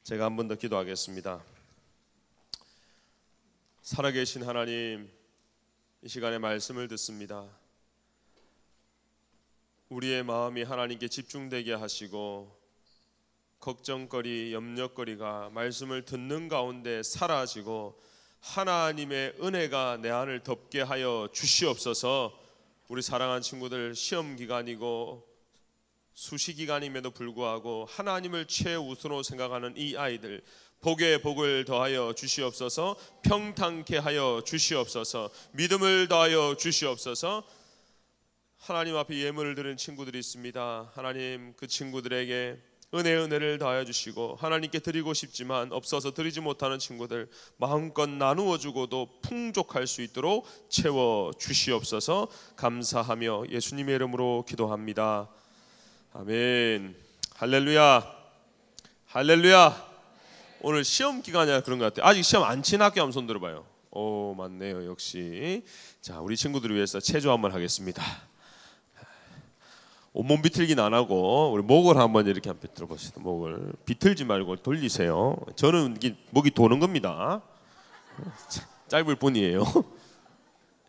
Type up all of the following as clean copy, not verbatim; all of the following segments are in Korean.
제가 한 번 더 기도하겠습니다. 살아계신 하나님, 이 시간에 말씀을 듣습니다. 우리의 마음이 하나님께 집중되게 하시고 걱정거리, 염려거리가 말씀을 듣는 가운데 사라지고 하나님의 은혜가 내 안을 덮게 하여 주시옵소서. 우리 사랑하는 친구들, 시험 기간이고 수시 기간임에도 불구하고 하나님을 최우선으로 생각하는 이 아이들, 복에 복을 더하여 주시옵소서. 평탄케 하여 주시옵소서. 믿음을 더하여 주시옵소서. 하나님 앞에 예물을 드리는 친구들이 있습니다. 하나님, 그 친구들에게 은혜를 더하여 주시고, 하나님께 드리고 싶지만 없어서 드리지 못하는 친구들 마음껏 나누어 주고도 풍족할 수 있도록 채워 주시옵소서. 감사하며 예수님의 이름으로 기도합니다. 아멘. 할렐루야. 할렐루야. 오늘 시험 기간이라 그런 것 같아요. 아직 시험 안 친 학교 한번 손 들어봐요. 오, 맞네요. 역시. 자, 우리 친구들을 위해서 체조 한번 하겠습니다. 온몸 비틀기는 안 하고 우리 목을 한번 이렇게 한번 비틀어 보시다. 목을 비틀지 말고 돌리세요. 저는 목이 도는 겁니다. 짧을 뿐이에요.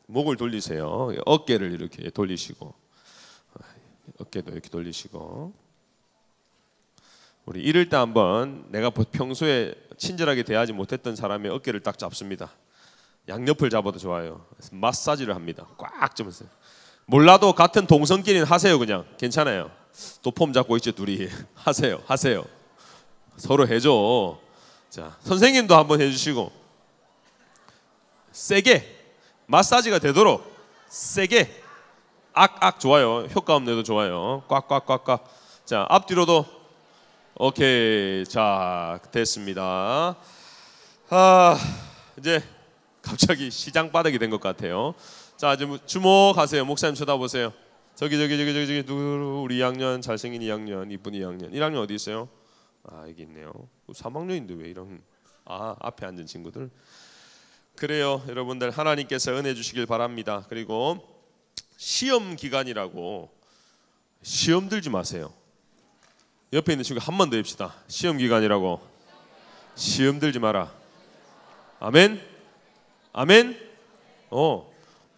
목을 돌리세요. 어깨를 이렇게 돌리시고, 어깨도 이렇게 돌리시고. 우리 이럴 때 한번 내가 평소에 친절하게 대하지 못했던 사람의 어깨를 딱 잡습니다. 양옆을 잡아도 좋아요. 마사지를 합니다. 꽉 잡으세요. 몰라도 같은 동성끼리는 하세요. 그냥 괜찮아요. 또 폼 잡고 있죠 둘이. 하세요. 서로 해줘. 자, 선생님도 한번 해주시고, 세게 마사지가 되도록 세게. 악 좋아요. 효과음 내도 좋아요. 꽉. 자, 앞뒤로도. 오케이. 자, 됐습니다. 이제 갑자기 시장 바닥이 된 것 같아요. 자, 좀 주목하세요. 목사님 쳐다보세요. 저기 누구 우리 2학년 잘생긴 2학년, 이쁜 2학년. 1학년 어디 있어요? 아, 여기 있네요. 3학년인데 왜 1학년? 아, 앞에 앉은 친구들. 그래요. 여러분들, 하나님께서 은혜 주시길 바랍니다. 그리고 시험 기간이라고 시험 들지 마세요. 옆에 있는 친구 한 번 더 합시다. 시험 기간이라고 시험 들지 마라. 아멘.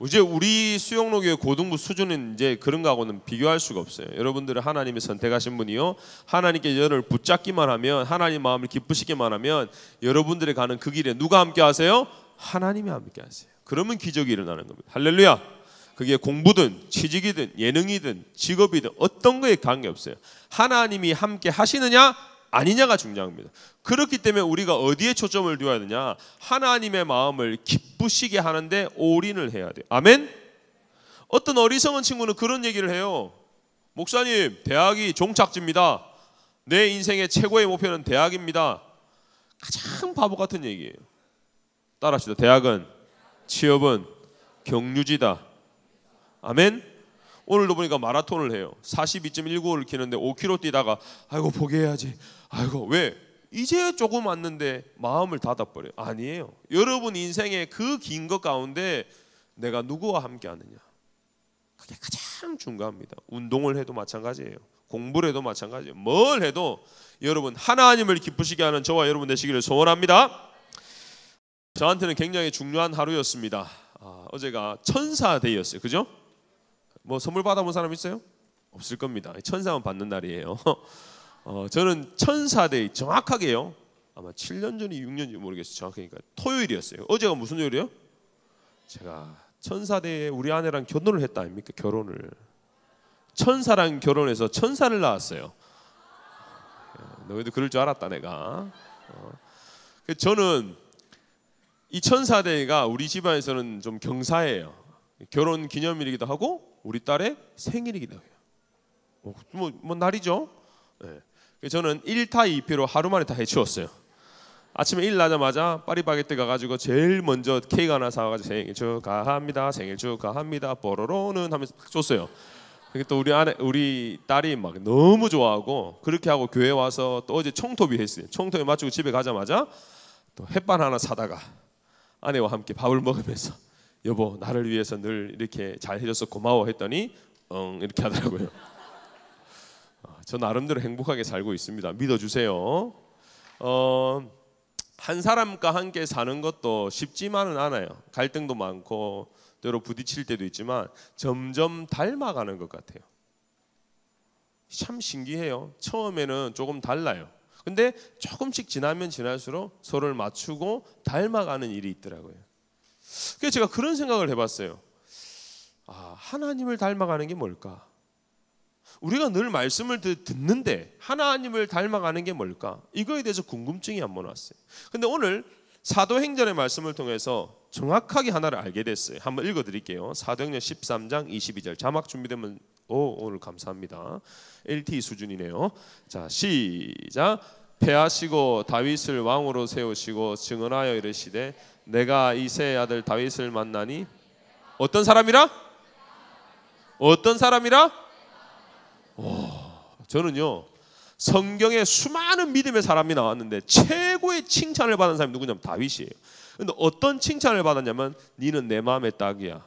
이제 우리 수영로교회 고등부 수준은 이제 그런 거하고는 비교할 수가 없어요. 여러분들은 하나님이 선택하신 분이요, 하나님께 열을 붙잡기만 하면, 하나님 마음을 기쁘시게만 하면 여러분들이 가는 그 길에 누가 함께 하세요? 하나님이 함께 하세요. 그러면 기적이 일어나는 겁니다. 할렐루야. 그게 공부든 취직이든 예능이든 직업이든 어떤 거에 관계없어요. 하나님이 함께 하시느냐 아니냐가 중요합니다. 그렇기 때문에 우리가 어디에 초점을 두어야 되냐? 하나님의 마음을 기쁘시게 하는데 올인을 해야 돼요. 아멘? 어떤 어리석은 친구는 그런 얘기를 해요. 목사님, 대학이 종착지입니다. 내 인생의 최고의 목표는 대학입니다. 가장 바보 같은 얘기예요. 따라합시다. 대학은, 취업은 경유지다. 아멘? 오늘도 보니까 마라톤을 해요. 42.195를 키는데 5km 뛰다가 아이고 포기해야지. 아이고 왜? 이제 조금 왔는데 마음을 닫아버려요. 아니에요. 여러분 인생의 그 긴 것 가운데 내가 누구와 함께 하느냐, 그게 가장 중요합니다. 운동을 해도 마찬가지예요. 공부를 해도 마찬가지예요. 뭘 해도 여러분 하나님을 기쁘시게 하는 저와 여러분 되시기를 소원합니다. 저한테는 굉장히 중요한 하루였습니다. 어제가 천사데이였어요. 그죠? 뭐 선물 받아본 사람 있어요? 없을 겁니다. 천사만 받는 날이에요. 저는 천사데이 정확하게요, 아마 7년 전이 6년 전이 모르겠어요. 정확하니까 토요일이었어요. 어제가 무슨 요일이에요? 제가 천사데이에 우리 아내랑 결혼을 했다 아닙니까? 결혼을. 천사랑 결혼해서 천사를 낳았어요. 너희도 그럴 줄 알았다 내가. 저는 이 천사데이가 우리 집안에서는 좀 경사예요. 결혼 기념일이기도 하고 우리 딸의 생일이기도 해요. 뭐 날이죠. 네. 저는 1타 2피로 하루 만에 다 해치웠어요. 아침에 일 나자마자 파리바게뜨 가가지고 제일 먼저 케이크 하나 사와가지고 생일 축하합니다, 생일 축하합니다, 뽀로로는 하면서 딱 줬어요. 또 우리 딸이 막 너무 좋아하고, 그렇게 하고 교회 와서 또 어제 청토비 했어요. 청토비 마치고 집에 가자마자 또 햇반 하나 사다가 아내와 함께 밥을 먹으면서 여보 나를 위해서 늘 이렇게 잘 해줘서 고마워 했더니 이렇게 하더라고요. 저 나름대로 행복하게 살고 있습니다. 믿어주세요. 한 사람과 함께 사는 것도 쉽지만은 않아요. 갈등도 많고 때로 부딪힐 때도 있지만 점점 닮아가는 것 같아요. 참 신기해요. 처음에는 조금 달라요. 근데 조금씩 지나면 지날수록 서로를 맞추고 닮아가는 일이 있더라고요. 그래서 제가 그런 생각을 해봤어요. 하나님을 닮아가는 게 뭘까? 우리가 늘 말씀을 듣는데 하나님을 닮아가는 게 뭘까? 이거에 대해서 궁금증이 한번 왔어요. 근데 오늘 사도행전의 말씀을 통해서 정확하게 하나를 알게 됐어요. 한번 읽어드릴게요. 사도행전 13장 22절. 자막 준비되면 오늘 감사합니다. LT 수준이네요. 자, 시작. 패하시고 다윗을 왕으로 세우시고 증언하여 이르시되 내가 이새의 아들 다윗을 만나니 어떤 사람이라? 어떤 사람이라? 저는요 성경에 수많은 믿음의 사람이 나왔는데 최고의 칭찬을 받은 사람이 누구냐면 다윗이에요. 근데 어떤 칭찬을 받았냐면 니는 내 마음의 딱이야.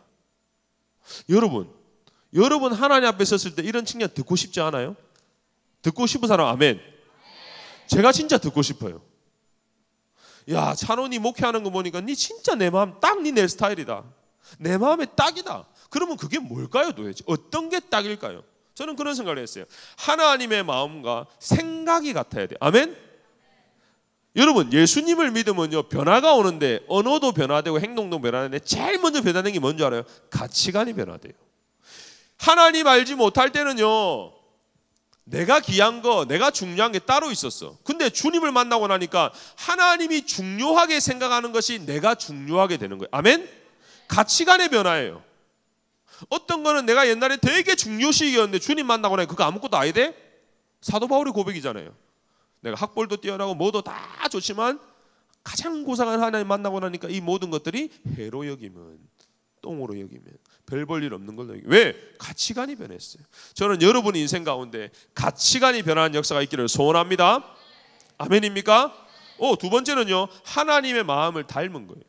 여러분 하나님 앞에 섰을 때 이런 칭찬 듣고 싶지 않아요? 듣고 싶은 사람 아멘. 제가 진짜 듣고 싶어요. 야, 찬원이 목회하는 거 보니까 니 진짜 내 마음 딱 니 내 스타일이다. 내 마음의 딱이다. 그러면 그게 뭘까요 도대체? 어떤 게 딱일까요? 저는 그런 생각을 했어요. 하나님의 마음과 생각이 같아야 돼요. 아멘? 여러분 예수님을 믿으면요 변화가 오는데 언어도 변화되고 행동도 변화되는데 제일 먼저 변화되는 게 뭔지 알아요? 가치관이 변화돼요. 하나님 알지 못할 때는요 내가 귀한 거 내가 중요한 게 따로 있었어. 근데 주님을 만나고 나니까 하나님이 중요하게 생각하는 것이 내가 중요하게 되는 거예요. 아멘? 가치관의 변화예요. 어떤 거는 내가 옛날에 되게 중요시였는데 주님 만나고 나니까 그거 아무것도 아니대? 사도 바울의 고백이잖아요. 내가 학벌도 뛰어나고 뭐도 다 좋지만 가장 고상한 하나님 만나고 나니까 이 모든 것들이 해로 여기면 똥으로 여기면 별 볼 일 없는 걸로 여기면 왜? 가치관이 변했어요. 저는 여러분 인생 가운데 가치관이 변하는 역사가 있기를 소원합니다. 아멘입니까? 두 번째는요 하나님의 마음을 닮은 거예요.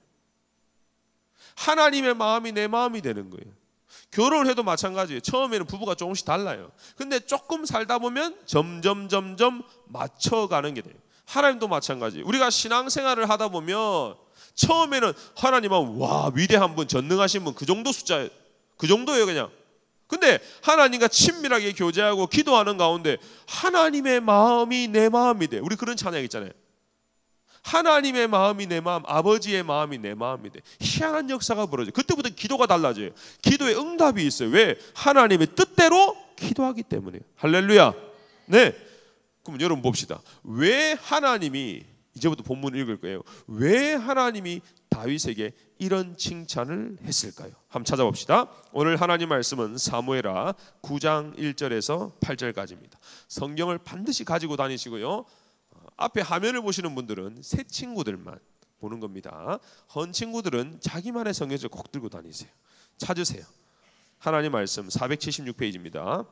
하나님의 마음이 내 마음이 되는 거예요. 결혼을 해도 마찬가지예요. 처음에는 부부가 조금씩 달라요. 근데 조금 살다 보면 점점 맞춰가는 게 돼요. 하나님도 마찬가지예요. 우리가 신앙생활을 하다 보면 처음에는 하나님은 와 위대한 분 전능하신 분 그 정도 숫자예요. 그 정도예요 그냥. 근데 하나님과 친밀하게 교제하고 기도하는 가운데 하나님의 마음이 내 마음이 돼. 우리 그런 찬양 있잖아요. 하나님의 마음이 내 마음, 아버지의 마음이 내 마음이 돼. 희한한 역사가 벌어져요. 그때부터 기도가 달라져요. 기도에 응답이 있어요. 왜? 하나님의 뜻대로 기도하기 때문에. 할렐루야. 네. 그럼 여러분 봅시다. 왜 하나님이 이제부터 본문 읽을 거예요. 왜 하나님이 다윗에게 이런 칭찬을 했을까요? 한번 찾아봅시다. 오늘 하나님 말씀은 사무엘하 9장 1절에서 8절까지입니다. 성경을 반드시 가지고 다니시고요. 앞에 화면을 보시는 분들은 새 친구들만 보는 겁니다. 헌 친구들은 자기만의 성경을 꼭 들고 다니세요. 찾으세요. 하나님 말씀 476페이지입니다.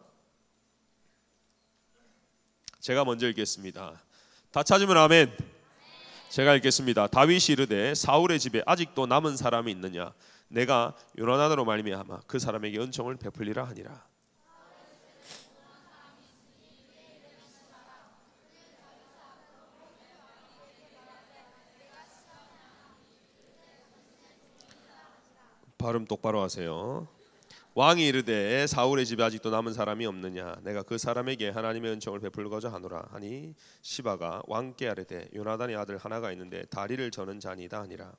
제가 먼저 읽겠습니다. 다 찾으면 아멘. 제가 읽겠습니다. 다윗이 이르되 사울의 집에 아직도 남은 사람이 있느냐? 내가 요나단으로 말미암아 그 사람에게 은총을 베풀리라 하니라. 발음 똑바로 하세요. 왕이 이르되 사울의 집에 아직도 남은 사람이 없느냐? 내가 그 사람에게 하나님의 은총을 베풀고자 하노라 하니 시바가 왕께 아뢰되 요나단의 아들 하나가 있는데 다리를 저는 자니이다 하니라.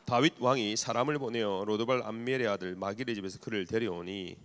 다윗 왕이 사람을 보내어 로드발 암미엘의 아들 마길의 집에서 그를 데려오니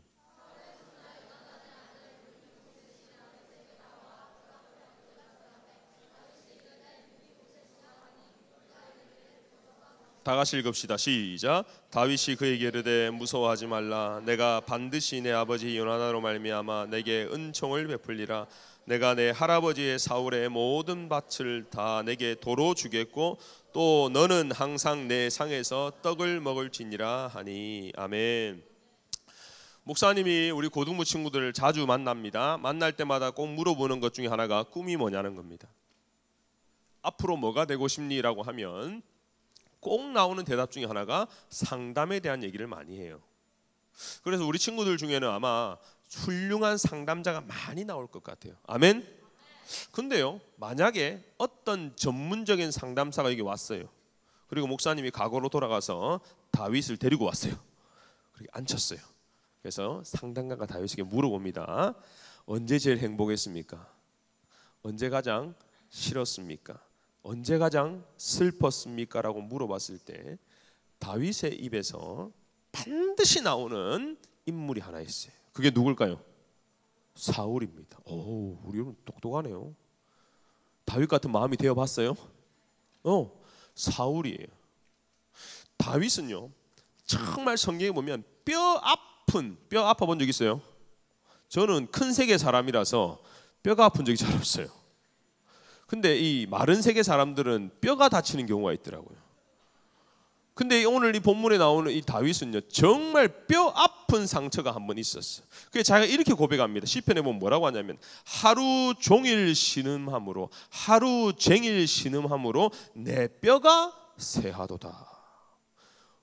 다 같이 읽읍시다. 시작. 다윗이 그에게 이르되 무서워하지 말라. 내가 반드시 내 아버지 요나단으로 말미암아 내게 은총을 베풀리라. 내가 내 할아버지의 사울의 모든 밭을 다 내게 도로 주겠고 또 너는 항상 내 상에서 떡을 먹을지니라 하니. 아멘. 목사님이 우리 고등부 친구들을 자주 만납니다. 만날 때마다 꼭 물어보는 것 중에 하나가 꿈이 뭐냐는 겁니다. 앞으로 뭐가 되고 싶니라고 하면 꼭 나오는 대답 중에 하나가 상담에 대한 얘기를 많이 해요. 그래서 우리 친구들 중에는 아마 훌륭한 상담자가 많이 나올 것 같아요. 아멘. 근데요, 만약에 어떤 전문적인 상담사가 여기 왔어요. 그리고 목사님이 과거로 돌아가서 다윗을 데리고 왔어요. 그렇게 앉혔어요. 그래서 상담가가 다윗에게 물어봅니다. 언제 제일 행복했습니까? 언제 가장 싫었습니까? 언제 가장 슬펐습니까? 라고 물어봤을 때 다윗의 입에서 반드시 나오는 인물이 하나 있어요. 그게 누굴까요? 사울입니다. 오, 우리 여러분 똑똑하네요. 다윗 같은 마음이 되어봤어요? 사울이에요. 다윗은요, 정말 성경에 보면 뼈 아파 본 적 있어요? 저는 큰 세계 사람이라서 뼈가 아픈 적이 잘 없어요. 근데 이 마른 세계 사람들은 뼈가 다치는 경우가 있더라고요. 근데 오늘 이 본문에 나오는 이 다윗은요, 정말 뼈 아픈 상처가 한 번 있었어요. 그래서 자기가 이렇게 고백합니다. 시편에 보면 뭐라고 하냐면 하루 종일 신음함으로 하루 종일 신음함으로 내 뼈가 새하도다.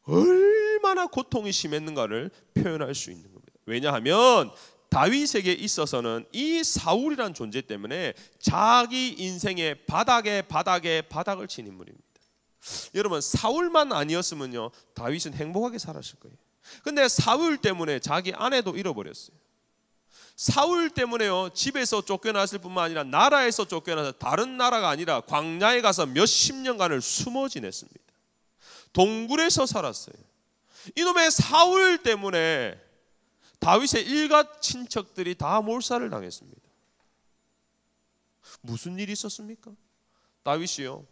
얼마나 고통이 심했는가를 표현할 수 있는 겁니다. 왜냐하면 다윗에게 있어서는 이 사울이란 존재 때문에 자기 인생의 바닥을 친 인물입니다. 여러분, 사울만 아니었으면요, 다윗은 행복하게 살았을 거예요. 근데 사울 때문에 자기 아내도 잃어버렸어요. 사울 때문에요, 집에서 쫓겨났을 뿐만 아니라 나라에서 쫓겨나서 다른 나라가 아니라 광야에 가서 몇십 년간을 숨어 지냈습니다. 동굴에서 살았어요. 이놈의 사울 때문에 다윗의 일가 친척들이 다 몰살을 당했습니다. 무슨 일이 있었습니까? 다윗이요,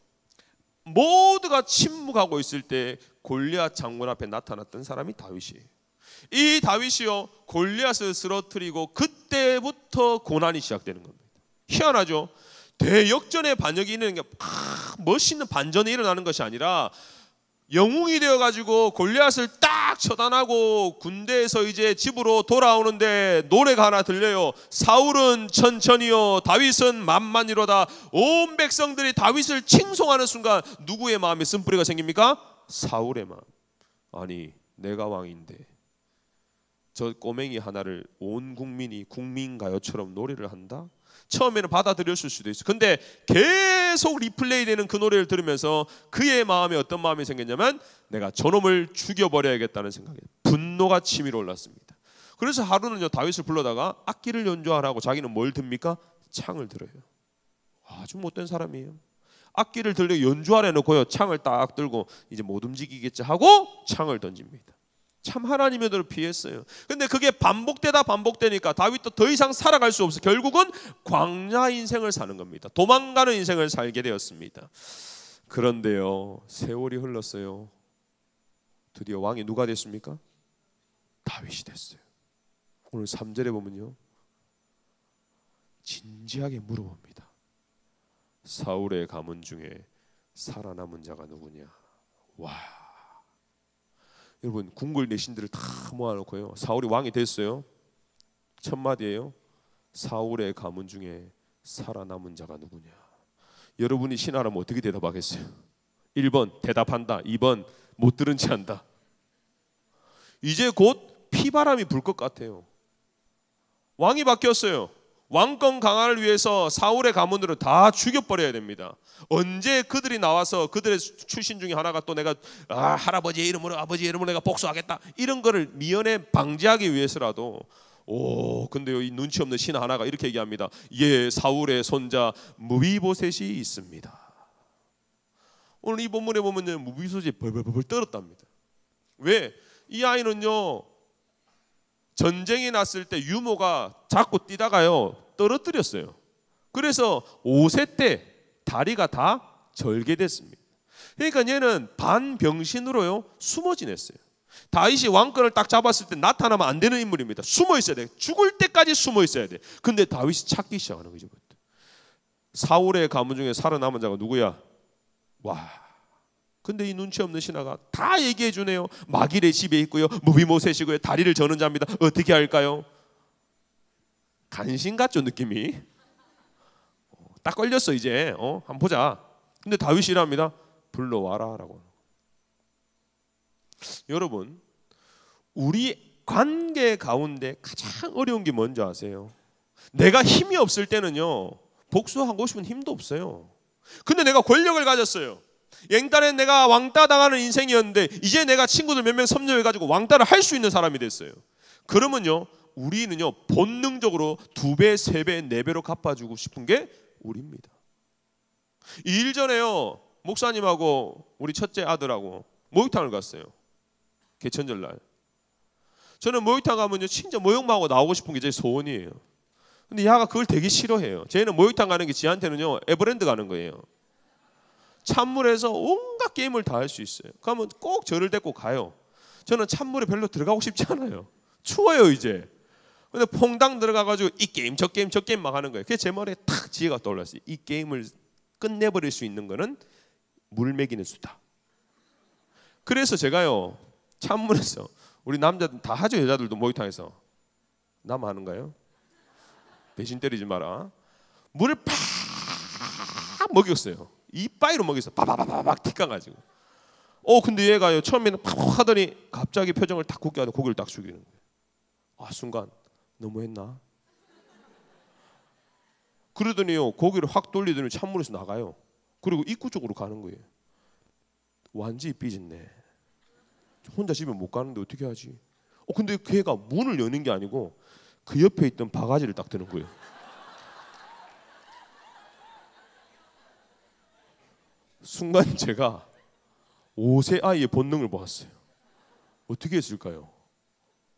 모두가 침묵하고 있을 때 골리앗 장군 앞에 나타났던 사람이 다윗이에요. 이 다윗이요, 골리앗을 쓰러뜨리고 그때부터 고난이 시작되는 겁니다. 희한하죠? 대역전의 반역이 일어나는 게 멋있는 반전이 일어나는 것이 아니라 영웅이 되어가지고 골리앗을 딱 처단하고 군대에서 이제 집으로 돌아오는데 노래가 하나 들려요. 사울은 천천히요, 다윗은 만만히로다. 온 백성들이 다윗을 칭송하는 순간 누구의 마음에 쓴뿌리가 생깁니까? 사울의 마음. 아니, 내가 왕인데 저 꼬맹이 하나를 온 국민이 국민가요처럼 노래를 한다? 처음에는 받아들였을 수도 있어요. 근데 계속 리플레이 되는 그 노래를 들으면서 그의 마음에 어떤 마음이 생겼냐면 내가 저놈을 죽여버려야겠다는 생각에 분노가 치밀어 올랐습니다. 그래서 하루는요, 다윗을 불러다가 악기를 연주하라고 자기는 뭘 듭니까? 창을 들어요. 아주 못된 사람이에요. 악기를 들려 연주하라 해놓고요, 창을 딱 들고 이제 못 움직이겠지 하고 창을 던집니다. 참 하나님의 도를 피했어요. 근데 그게 반복되니까 다윗도 더 이상 살아갈 수 없어 결국은 광야 인생을 사는 겁니다. 도망가는 인생을 살게 되었습니다. 그런데요, 세월이 흘렀어요. 드디어 왕이 누가 됐습니까? 다윗이 됐어요. 오늘 3절에 보면요, 진지하게 물어봅니다. 사울의 가문 중에 살아남은 자가 누구냐? 와, 여러분, 궁궐 내신들을 다 모아놓고요, 사울이 왕이 됐어요. 첫 마디예요. 사울의 가문 중에 살아남은 자가 누구냐? 여러분이 신하라면 어떻게 대답하겠어요? 1번 대답한다, 2번 못 들은 체 한다. 이제 곧 피바람이 불 것 같아요. 왕이 바뀌었어요. 왕권 강화를 위해서 사울의 가문들을 다 죽여버려야 됩니다. 언제 그들이 나와서 그들의 출신 중에 하나가 또 내가 할아버지의 이름으로 아버지의 이름으로 내가 복수하겠다 이런 거를 미연에 방지하기 위해서라도 근데요, 이 눈치 없는 신하 하나가 이렇게 얘기합니다. 예, 사울의 손자 무비보셋이 있습니다. 오늘 이 본문에 보면 무비보셋이 벌벌벌 떨었답니다. 왜? 이 아이는요, 전쟁이 났을 때 유모가 자꾸 뛰다가요 떨어뜨렸어요. 그래서 5세 때 다리가 다 절개됐습니다. 그러니까 얘는 반병신으로요 숨어 지냈어요. 다윗이 왕권을 딱 잡았을 때 나타나면 안 되는 인물입니다. 숨어 있어야 돼. 죽을 때까지 숨어 있어야 돼. 근데 다윗이 찾기 시작하는 거죠. 사울의 가문 중에 살아남은 자가 누구야? 와. 근데 이 눈치 없는 신하가 다 얘기해 주네요. 마길의 집에 있고요, 무비모셋이고요, 다리를 저는 자입니다. 어떻게 할까요? 간신 같죠, 느낌이. 딱 걸렸어 이제. 한번 보자. 근데 다윗이 이랍니다. 불러와라 라고. 여러분, 우리 관계 가운데 가장 어려운 게 뭔지 아세요? 내가 힘이 없을 때는요, 복수하고 싶은 힘도 없어요. 근데 내가 권력을 가졌어요. 옛날엔 내가 왕따 당하는 인생이었는데 이제 내가 친구들 몇 명 섭렵해가지고 왕따를 할 수 있는 사람이 됐어요. 그러면요, 우리는요 본능적으로 2배, 3배, 4배로 갚아주고 싶은 게 우리입니다. 2일 전에요, 목사님하고 우리 첫째 아들하고 목욕탕을 갔어요. 개천절날. 저는 목욕탕 가면요 진짜 모욕하고 나오고 싶은 게 제 소원이에요. 근데 야가 그걸 되게 싫어해요. 쟤는 목욕탕 가는 게 지한테는요 에버랜드 가는 거예요. 찬물에서 온갖 게임을 다 할 수 있어요. 그러면 꼭 저를 데리고 가요. 저는 찬물에 별로 들어가고 싶지 않아요. 추워요 이제. 근데 퐁당 들어가가지고 이 게임 저 게임 저 게임 막 하는 거예요. 그게 제 머리에 탁 지혜가 떠올랐어요. 이 게임을 끝내버릴 수 있는 거는 물 먹이는 수다. 그래서 제가요 찬물에서, 우리 남자들 다 하죠, 여자들도 목욕탕에서. 나만 하는가요? 배신 때리지 마라. 물을 팍 먹였어요. 이빠이로 먹였어. 바바바바박 틱가가지고. 근데 얘가요 처음에는 팍 하더니 갑자기 표정을 딱 굳게 하고 고개를 딱 숙이는 거예요. 아, 순간 너무했나? 그러더니요 고개를 확 돌리더니 찬물에서 나가요. 그리고 입구 쪽으로 가는 거예요. 완전히 삐졌네. 혼자 집에 못 가는데 어떻게 하지? 근데 걔가 문을 여는 게 아니고 그 옆에 있던 바가지를 딱 드는 거예요. 순간 제가 5세 아이의 본능을 보았어요. 어떻게 했을까요?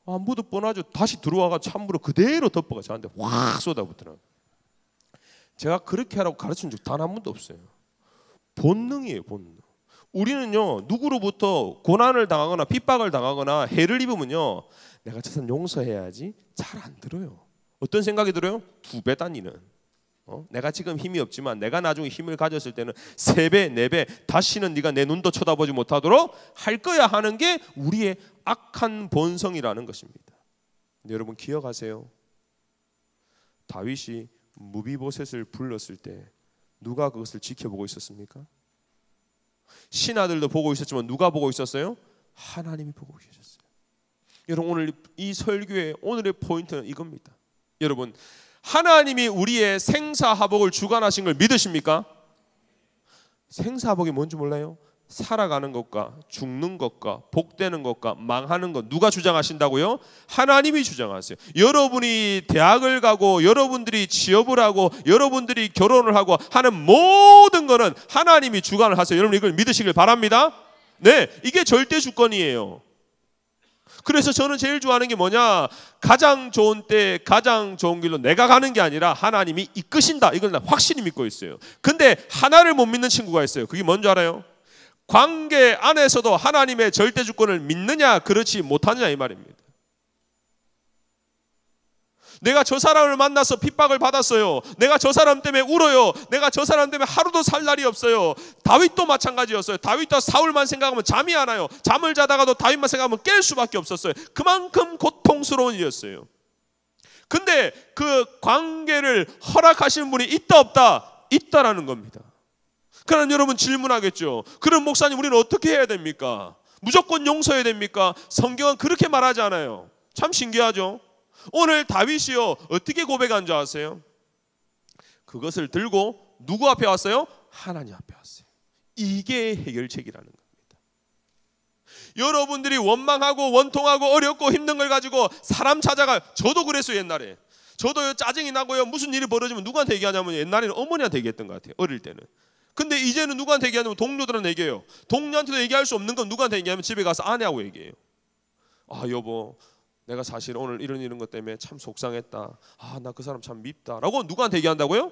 아무도 뻔하죠. 다시 들어와가 찬물을 그대로 덮어가 저한테 확 쏟아붓더라고요. 제가 그렇게 하라고 가르친 적 단 한 번도 없어요. 본능이에요, 본능. 우리는요 누구로부터 고난을 당하거나 핍박을 당하거나 해를 입으면요 내가 저 사람 용서해야지 잘 안 들어요. 어떤 생각이 들어요? 2배 단위는. 내가 지금 힘이 없지만 내가 나중에 힘을 가졌을 때는 3배, 4배 다시는 네가 내 눈도 쳐다보지 못하도록 할 거야 하는 게 우리의 악한 본성이라는 것입니다. 근데 여러분 기억하세요. 다윗이 무비보셋을 불렀을 때 누가 그것을 지켜보고 있었습니까? 신하들도 보고 있었지만 누가 보고 있었어요? 하나님이 보고 계셨어요. 여러분 오늘 이 설교의 오늘의 포인트는 이겁니다. 여러분 하나님이 우리의 생사화복을 주관하신 걸 믿으십니까? 생사화복이 뭔지 몰라요? 살아가는 것과 죽는 것과 복되는 것과 망하는 것 누가 주장하신다고요? 하나님이 주장하세요. 여러분이 대학을 가고 여러분들이 취업을 하고 여러분들이 결혼을 하고 하는 모든 것은 하나님이 주관을 하세요. 여러분 이걸 믿으시길 바랍니다. 네, 이게 절대 주권이에요. 그래서 저는 제일 좋아하는 게 뭐냐? 가장 좋은 때 가장 좋은 길로 내가 가는 게 아니라 하나님이 이끄신다. 이걸 나 확실히 믿고 있어요. 근데 하나를 못 믿는 친구가 있어요. 그게 뭔지 알아요? 관계 안에서도 하나님의 절대 주권을 믿느냐 그렇지 못하느냐 이 말입니다. 내가 저 사람을 만나서 핍박을 받았어요. 내가 저 사람 때문에 울어요. 내가 저 사람 때문에 하루도 살 날이 없어요. 다윗도 마찬가지였어요. 다윗도 사울만 생각하면 잠이 안 와요. 잠을 자다가도 다윗만 생각하면 깰 수밖에 없었어요. 그만큼 고통스러운 일이었어요. 근데 그 관계를 허락하시는 분이 있다 없다? 있다라는 겁니다. 그럼 여러분 질문하겠죠. 그럼 목사님 우리는 어떻게 해야 됩니까? 무조건 용서해야 됩니까? 성경은 그렇게 말하지 않아요. 참 신기하죠. 오늘 다윗이요 어떻게 고백한 줄 아세요? 그것을 들고 누구 앞에 왔어요? 하나님 앞에 왔어요. 이게 해결책이라는 겁니다. 여러분들이 원망하고 원통하고 어렵고 힘든 걸 가지고 사람 찾아가. 저도 그랬어요. 옛날에 저도 짜증이 나고요 무슨 일이 벌어지면 누구한테 얘기하냐면 옛날에는 어머니한테 얘기했던 것 같아요. 어릴 때는. 근데 이제는 누구한테 얘기하냐면 동료들한테 얘기해요. 동료한테도 얘기할 수 없는 건 누구한테 얘기하면 집에 가서 아내하고 얘기해요. 아 여보 내가 사실 오늘 이런 것 때문에 참 속상했다. 아 나 그 사람 참 밉다 라고 누구한테 얘기한다고요?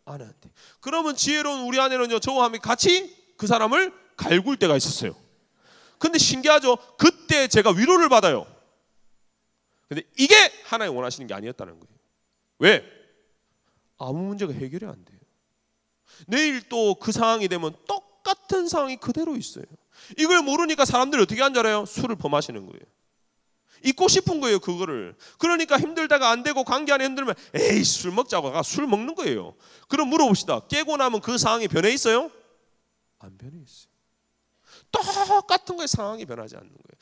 아내한테. 그러면 지혜로운 우리 아내는요 저와 함께 같이 그 사람을 갈굴 때가 있었어요. 근데 신기하죠. 그때 제가 위로를 받아요. 근데 이게 하나님 원하시는 게 아니었다는 거예요. 왜? 아무 문제가 해결이 안 돼요. 내일 또 그 상황이 되면 똑같은 상황이 그대로 있어요. 이걸 모르니까 사람들이 어떻게 하는 줄 알아요? 술을 범하시는 거예요. 잊고 싶은 거예요 그거를. 그러니까 힘들다가 안 되고 관계 안에 힘들면 에이 술 먹자고 술 먹는 거예요. 그럼 물어봅시다. 깨고 나면 그 상황이 변해 있어요? 안 변해 있어요. 똑같은 거에 상황이 변하지 않는 거예요.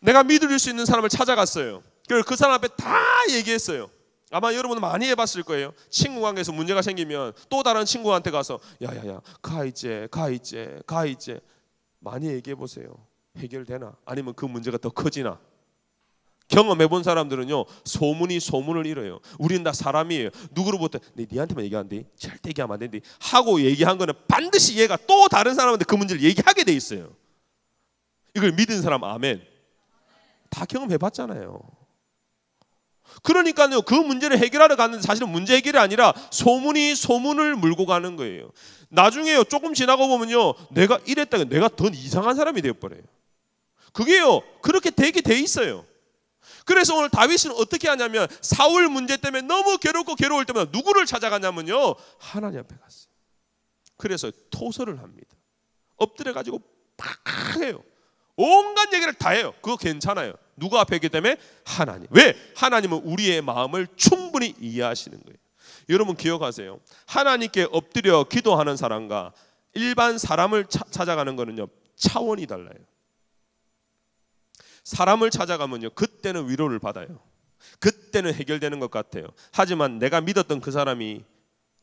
내가 믿을 수 있는 사람을 찾아갔어요. 그래서 그 사람 앞에 다 얘기했어요. 아마 여러분은 많이 해봤을 거예요. 친구 관계에서 문제가 생기면 또 다른 친구한테 가서 야야야 가 이제 많이 얘기해 보세요. 해결되나? 아니면 그 문제가 더 커지나? 경험해 본 사람들은요, 소문이 소문을 잃어요. 우리는 다 사람이에요. 누구로부터 니한테만 얘기 안 돼, 절대 얘기하면 안 된대 하고 얘기한 거는 반드시 얘가 또 다른 사람한테 그 문제를 얘기하게 돼 있어요. 이걸 믿은 사람 아멘. 다 경험해 봤잖아요. 그러니까요, 그 문제를 해결하러 갔는데 사실은 문제 해결이 아니라 소문이 소문을 물고 가는 거예요. 나중에요, 조금 지나고 보면요, 내가 이랬다가 내가 더 이상한 사람이 되어버려요. 그게요, 그렇게 되게 돼 있어요. 그래서 오늘 다윗은 어떻게 하냐면 사울 문제 때문에 너무 괴롭고 괴로울 때마다 누구를 찾아가냐면요, 하나님 앞에 갔어요. 그래서 토설을 합니다. 엎드려 가지고 팍 해요. 온갖 얘기를 다 해요. 그거 괜찮아요. 누구 앞에 있기 때문에? 하나님. 왜? 하나님은 우리의 마음을 충분히 이해하시는 거예요. 여러분 기억하세요. 하나님께 엎드려 기도하는 사람과 일반 사람을 찾아가는 거는요, 차원이 달라요. 사람을 찾아가면요, 그때는 위로를 받아요. 그때는 해결되는 것 같아요. 하지만 내가 믿었던 그 사람이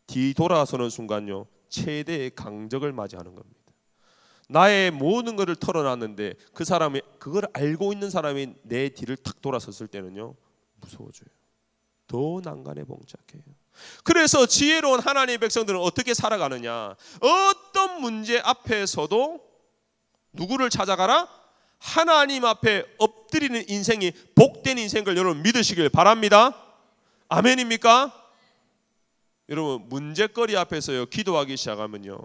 뒤돌아서는 순간요, 최대의 강적을 맞이하는 겁니다. 나의 모든 것을 털어놨는데 그 사람이, 그걸 알고 있는 사람이 내 뒤를 탁 돌아섰을 때는요, 무서워져요. 더 난간에 봉착해요. 그래서 지혜로운 하나님의 백성들은 어떻게 살아가느냐? 어떤 문제 앞에서도 누구를 찾아가라? 하나님 앞에 엎드리는 인생이 복된 인생인 걸 여러분 믿으시길 바랍니다. 아멘입니까? 여러분 문제거리 앞에서요, 기도하기 시작하면요,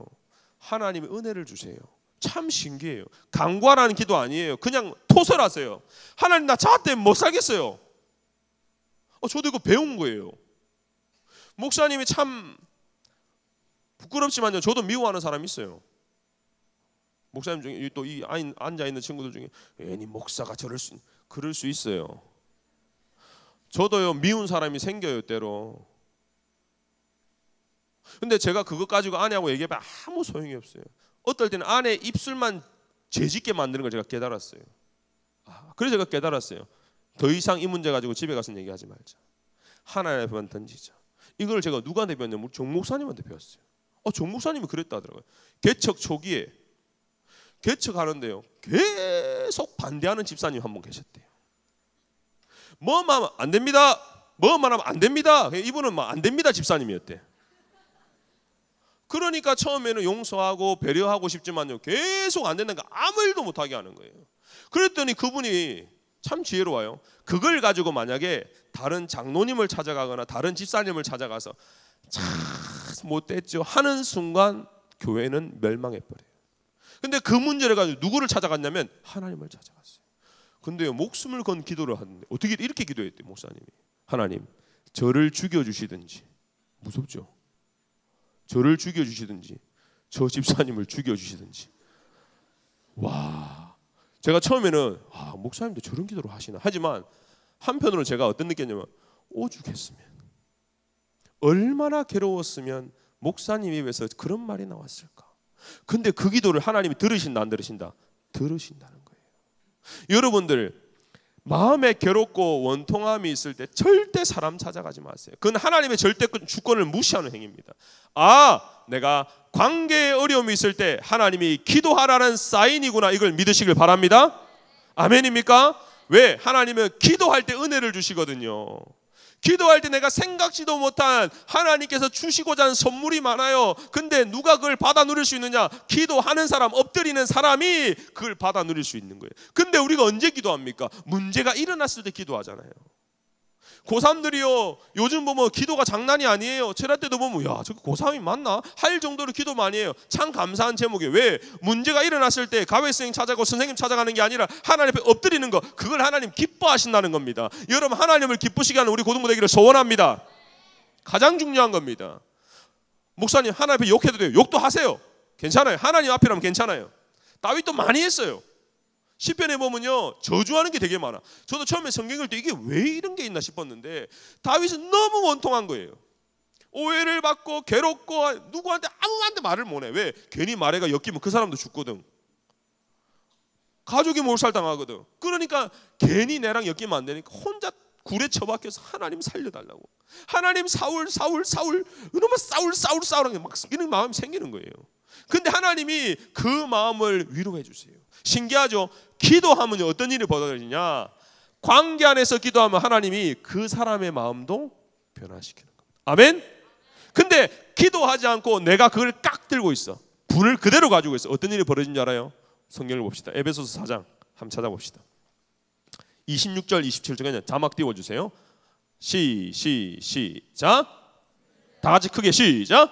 하나님의 은혜를 주세요. 참 신기해요. 간구하라는 기도 아니에요. 그냥 토설하세요. 하나님 나 저 때문에 못 살겠어요. 저도 이거 배운 거예요. 목사님이 참 부끄럽지만요, 저도 미워하는 사람이 있어요. 목사님 중에 또 이 앉아 있는 친구들 중에 괜히 목사가 그럴 수 있어요. 저도요, 미운 사람이 생겨요, 때로. 근데 제가 그것 가지고 아내하고 얘기해봐 아무 소용이 없어요. 어떨 때는 아내 입술만 죄짓게 만드는 걸 제가 깨달았어요. 그래서 제가 깨달았어요. 더 이상 이 문제 가지고 집에 가서 얘기하지 말자. 하나님 앞에만 던지자. 이걸 제가 누구한테 배웠냐면 정 목사님한테 배웠어요. 정 목사님이 그랬다 하더라고요. 개척 초기에 개척하는데요, 계속 반대하는 집사님 한 분 계셨대요. 뭐만 하면 안 됩니다. 뭐만 하면 안 됩니다. 이분은 막 안 됩니다 집사님이었대. 그러니까 처음에는 용서하고 배려하고 싶지만요, 계속 안 된다니까 아무 일도 못하게 하는 거예요. 그랬더니 그분이 참 지혜로워요. 그걸 가지고 만약에 다른 장로님을 찾아가거나 다른 집사님을 찾아가서 참 못됐죠 하는 순간 교회는 멸망해버려요. 근데 그 문제를 가지고 누구를 찾아갔냐면 하나님을 찾아갔어요. 근데요, 목숨을 건 기도를 하는데 어떻게 이렇게 기도했대요, 목사님이. 하나님, 저를 죽여주시든지, 무섭죠? 저를 죽여주시든지 저 집사님을 죽여주시든지. 와, 제가 처음에는 목사님도 저런 기도를 하시나. 하지만 한편으로 제가 어떤 느꼈냐면 오죽했으면, 얼마나 괴로웠으면 목사님 입에서 그런 말이 나왔을까. 근데 그 기도를 하나님이 들으신다 안 들으신다? 들으신다는 거예요. 여러분들 마음에 괴롭고 원통함이 있을 때 절대 사람 찾아가지 마세요. 그건 하나님의 절대 주권을 무시하는 행위입니다. 내가 관계에 어려움이 있을 때 하나님이 기도하라는 사인이구나, 이걸 믿으시길 바랍니다. 아멘입니까? 왜? 하나님은 기도할 때 은혜를 주시거든요. 기도할 때 내가 생각지도 못한 하나님께서 주시고자 하는 선물이 많아요. 근데 누가 그걸 받아 누릴 수 있느냐? 기도하는 사람, 엎드리는 사람이 그걸 받아 누릴 수 있는 거예요. 근데 우리가 언제 기도합니까? 문제가 일어났을 때 기도하잖아요. 고3들이요, 요즘 보면 기도가 장난이 아니에요. 철학 때도 보면 야, 저거 고3이 맞나? 할 정도로 기도 많이 해요. 참 감사한 제목이에요. 왜? 문제가 일어났을 때 가외 선생님 찾아가고 선생님 찾아가는 게 아니라 하나님 앞에 엎드리는 거, 그걸 하나님 기뻐하신다는 겁니다. 여러분, 하나님을 기쁘시게 하는 우리 고등부 되기를 소원합니다. 가장 중요한 겁니다. 목사님 하나님 앞에 욕해도 돼요. 욕도 하세요. 괜찮아요. 하나님 앞이라면 괜찮아요. 다윗도 많이 했어요. 시편에 보면요, 저주하는 게 되게 많아. 저도 처음에 성경 읽을 때 이게 왜 이런 게 있나 싶었는데 다윗은 너무 원통한 거예요. 오해를 받고 괴롭고 누구한테 아무한테 말을 못해. 왜? 괜히 말해가 엮이면 그 사람도 죽거든. 가족이 몰살당하거든. 그러니까 괜히 내랑 엮이면 안 되니까 혼자 굴에 처박혀서 하나님 살려달라고. 하나님 사울 이놈아 사울 막 이런 마음이 생기는 거예요. 근데 하나님이 그 마음을 위로해 주세요. 신기하죠? 기도하면 어떤 일이 벌어지냐? 관계 안에서 기도하면 하나님이 그 사람의 마음도 변화시키는 겁니다. 아멘? 근데 기도하지 않고 내가 그걸 깍 들고 있어. 불을 그대로 가지고 있어. 어떤 일이 벌어진 줄 알아요? 성경을 봅시다. 에베소서 4장 한번 찾아봅시다. 26절 27절에 자막 띄워주세요. 시작. 다 같이 크게 시작.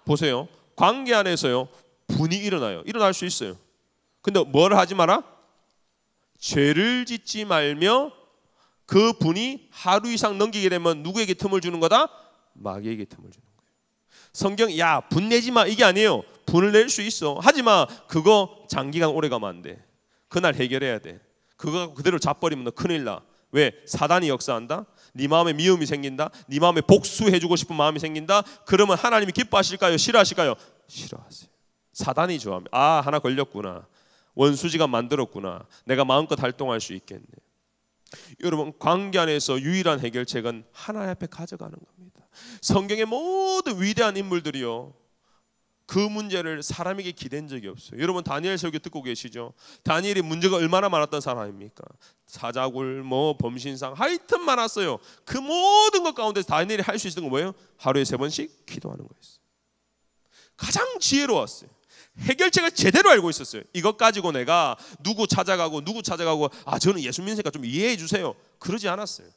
보세요. 관계 안에서요 분이 일어날 수 있어요. 근데 뭘 하지 마라? 죄를 짓지 말며 그 분이 하루 이상 넘기게 되면 누구에게 틈을 주는 거다? 마귀에게 틈을 주는 거예요. 성경 야 분내지 마 이게 아니에요. 분을 낼 수 있어. 하지마. 그거 장기간 오래 가면 안 돼. 그날 해결해야 돼. 그거 그대로 잡버리면 너 큰일 나. 왜? 사단이 역사한다. 네 마음에 미움이 생긴다. 네 마음에 복수해주고 싶은 마음이 생긴다. 그러면 하나님이 기뻐하실까요? 싫어하실까요? 싫어하세요. 사단이 좋아합니다. 아 하나 걸렸구나. 원수지가 만들었구나. 내가 마음껏 활동할 수 있겠네. 여러분 관계 안에서 유일한 해결책은 하나님 앞에 가져가는 겁니다. 성경의 모든 위대한 인물들이요 그 문제를 사람에게 기댄 적이 없어요. 여러분 다니엘 설교 듣고 계시죠? 다니엘이 문제가 얼마나 많았던 사람입니까? 사자굴, 범신상 하여튼 많았어요. 그 모든 것 가운데서 다니엘이 할 수 있었던 건 뭐예요? 하루에 3번씩 기도하는 거였어요. 가장 지혜로웠어요. 해결책을 제대로 알고 있었어요. 이것 가지고 내가 누구 찾아가고 아 저는 예수 믿으니까 좀 이해해 주세요. 그러지 않았어요.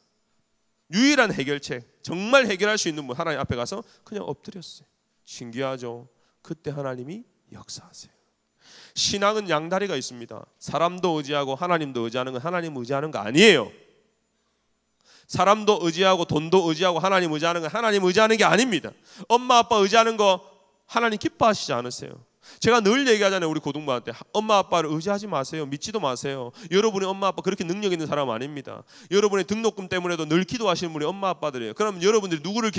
유일한 해결책, 정말 해결할 수 있는 분 하나님 앞에 가서 그냥 엎드렸어요. 신기하죠? 그때 하나님이 역사하세요. 신앙은 양다리가 있습니다. 사람도 의지하고 하나님도 의지하는 건 하나님 의지하는 거 아니에요. 사람도 의지하고 돈도 의지하고 하나님 의지하는 건 하나님 의지하는 게 아닙니다. 엄마 아빠 의지하는 거 하나님 기뻐하시지 않으세요. 제가 늘 얘기하잖아요. 우리 고등부한테 엄마 아빠를 의지하지 마세요. 믿지도 마세요. 여러분의 엄마 아빠 그렇게 능력 있는 사람 아닙니다. 여러분의 등록금 때문에도 늘 기도하시는 분이 엄마 아빠들이에요. 그럼 여러분들이 누구를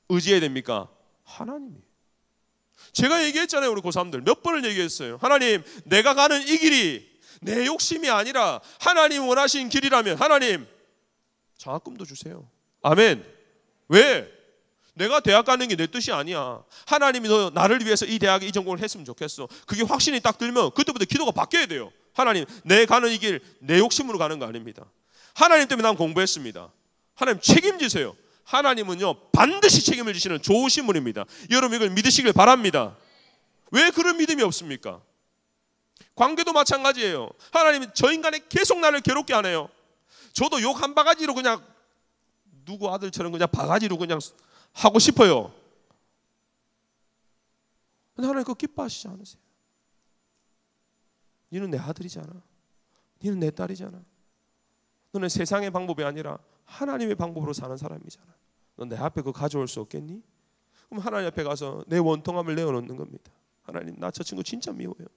의지해야 됩니까? 하나님이. 제가 얘기했잖아요. 우리 고3들 몇 번을 얘기했어요. 하나님 내가 가는 이 길이 내 욕심이 아니라 하나님 원하신 길이라면 하나님 장학금도 주세요. 아멘. 왜? 내가 대학 가는 게 내 뜻이 아니야. 하나님이 너 나를 위해서 이 대학에 이 전공을 했으면 좋겠어. 그게 확신이 딱 들면 그때부터 기도가 바뀌어야 돼요. 하나님 내 가는 이 길 내 욕심으로 가는 거 아닙니다. 하나님 때문에 난 공부했습니다. 하나님 책임지세요. 하나님은요 반드시 책임을 지시는 좋으신 분입니다. 여러분 이걸 믿으시길 바랍니다. 왜 그런 믿음이 없습니까? 관계도 마찬가지예요. 하나님이 저 인간에 계속 나를 괴롭게 하네요. 저도 욕 한 바가지로 그냥 누구 아들처럼 그냥 바가지로 그냥 하고 싶어요. 근데 하나님 그거 기뻐하시지 않으세요. 너는 내 아들이잖아. 너는 내 딸이잖아. 너는 세상의 방법이 아니라 하나님의 방법으로 사는 사람이잖아. 넌 내 앞에 그거 가져올 수 없겠니? 그럼 하나님 앞에 가서 내 원통함을 내어놓는 겁니다. 하나님 나 저 친구 진짜 미워요.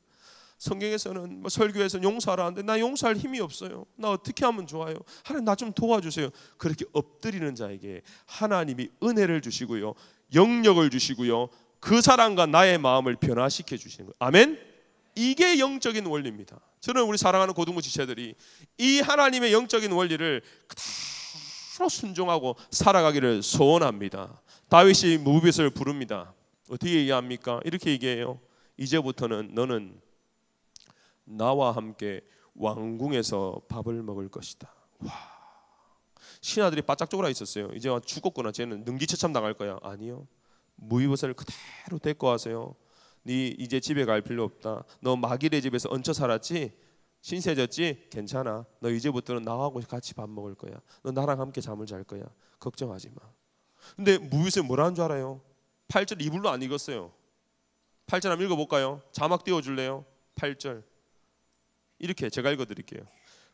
성경에서는 설교에서 용서하라 하는데 나 용서할 힘이 없어요. 나 어떻게 하면 좋아요? 하나님 나 좀 도와주세요. 그렇게 엎드리는 자에게 하나님이 은혜를 주시고요, 영력을 주시고요, 그 사람과 나의 마음을 변화시켜 주시는 거예요. 아멘. 이게 영적인 원리입니다. 저는 우리 사랑하는 고등부 지체들이 이 하나님의 영적인 원리를 그대로 순종하고 살아가기를 소원합니다. 다윗이 무비벳을 부릅니다. 어떻게 얘기합니까? 이렇게 얘기해요. 이제부터는 너는 나와 함께 왕궁에서 밥을 먹을 것이다. 와, 신하들이 바짝 쪼그라 있었어요. 이제 죽었구나. 쟤는 능지처참 당할 거야. 아니요. 무비벳을 그대로 데리고 와세요. 네 이제 집에 갈 필요 없다. 너 마길의 집에서 얹혀 살았지? 신세졌지? 괜찮아. 너 이제부터는 나하고 같이 밥 먹을 거야. 너 나랑 함께 잠을 잘 거야. 걱정하지 마. 근데 무비벳이 뭐라는 줄 알아요? 8절 이불로 안 읽었어요. 8절 한번 읽어볼까요? 자막 띄워줄래요? 8절 이렇게 제가 읽어드릴게요.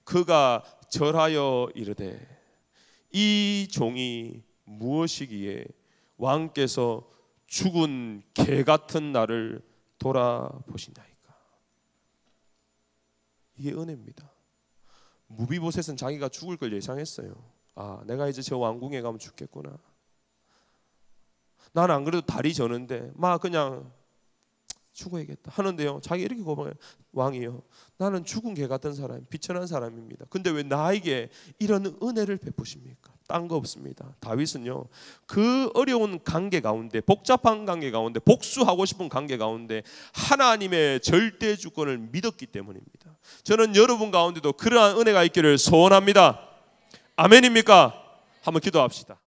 그가 절하여 이르되 이 종이 무엇이기에 왕께서 죽은 개 같은 나를 돌아보시나이까. 이게 은혜입니다. 무비보셋은 자기가 죽을 걸 예상했어요. 아, 내가 이제 저 왕궁에 가면 죽겠구나. 나는 안 그래도 다리 저는데 막 그냥 죽어야겠다 하는데요, 자기 이렇게 고백해요. 왕이요, 나는 죽은 개 같은 사람, 비천한 사람입니다. 근데 왜 나에게 이런 은혜를 베푸십니까? 딴 거 없습니다. 다윗은요, 그 어려운 관계 가운데, 복잡한 관계 가운데, 복수하고 싶은 관계 가운데 하나님의 절대 주권을 믿었기 때문입니다. 저는 여러분 가운데도 그러한 은혜가 있기를 소원합니다. 아멘입니까? 한번 기도합시다.